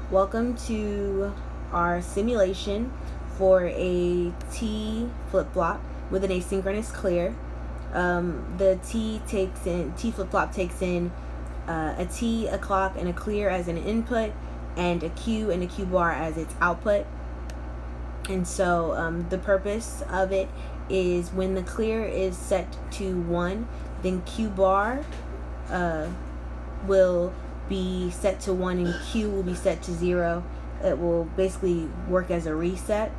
Welcome to our simulation for a T flip-flop with an asynchronous clear. The T flip-flop takes in a T, a clock, and a clear as an input, and a Q and a Q bar as its output. And so the purpose of it is when the clear is set to 1, then Q bar will be set to 1 and Q will be set to 0. It will basically work as a reset.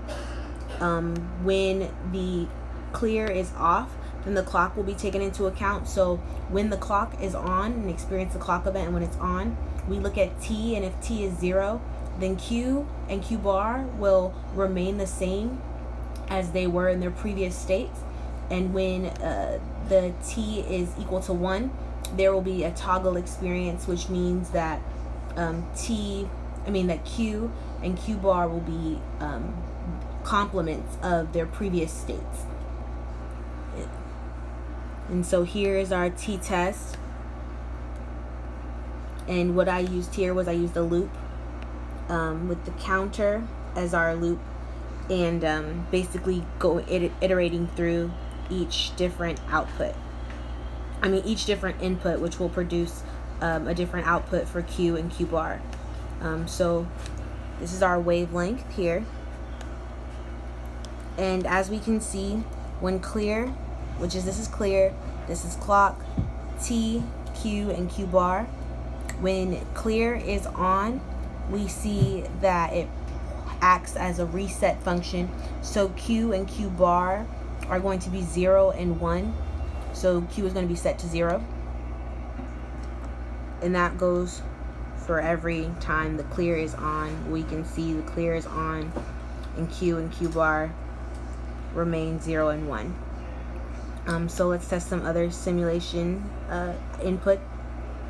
When the clear is off, then the clock will be taken into account. So when the clock is on and experience the clock event, and when it's on, we look at T, and if T is 0, then Q and Q bar will remain the same as they were in their previous states. And when the T is equal to 1, there will be a toggle experience, which means that that Q and Q bar will be complements of their previous states. And so here is our T test. And what I used here was I used a loop with the counter as our loop, and basically go iterating through each different input, which will produce a different output for Q and Q bar. So this is our wavelength here. And as we can see, when clear, this is clear, this is clock, T, Q, and Q bar. When clear is on, we see that it acts as a reset function. So Q and Q bar are going to be 0 and 1. So Q is going to be set to 0. And that goes for every time the clear is on. We can see the clear is on, and Q bar remain 0 and 1. So let's test some other simulation input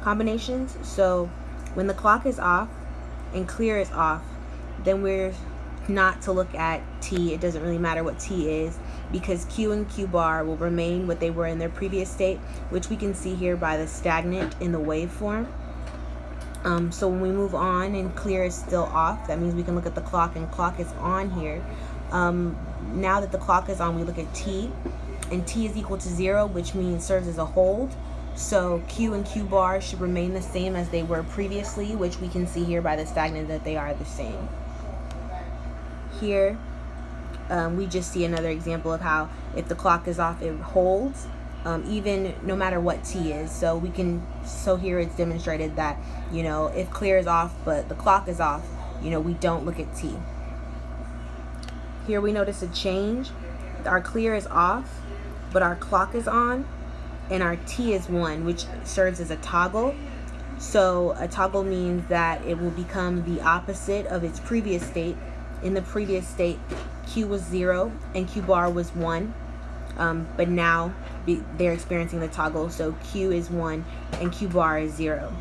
combinations. So when the clock is off and clear is off, then we're not to look at T. It doesn't really matter what T is, because Q and Q bar will remain what they were in their previous state, which we can see here by the stagnant in the waveform. So when we move on and clear is still off, that means we can look at the clock, and clock is on here. Now that the clock is on, we look at T, and T is equal to 0, which means serves as a hold. So Q and Q bar should remain the same as they were previously, which we can see here by the stagnant that they are the same. Here we just see another example of how if the clock is off, it holds even no matter what T is. So here it's demonstrated that, if clear is off but the clock is off, we don't look at T. Here we notice a change. Our clear is off, but our clock is on, and our T is 1, which serves as a toggle. So a toggle means that it will become the opposite of its previous state. In the previous state, Q was 0 and Q bar was 1, but now they're experiencing the toggle, so Q is 1 and Q bar is 0.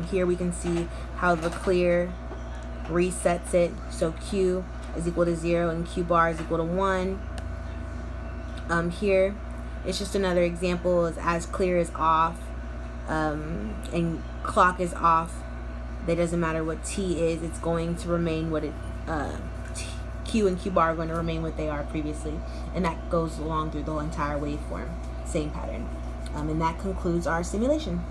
Here we can see how the clear resets it, so Q is equal to 0 and Q bar is equal to 1. Here it's just another example as clear is off and clock is off. It doesn't matter what T is, it's going to remain what it Q and Q bar are going to remain what they are previously, and that goes along through the whole entire waveform, same pattern. And that concludes our simulation.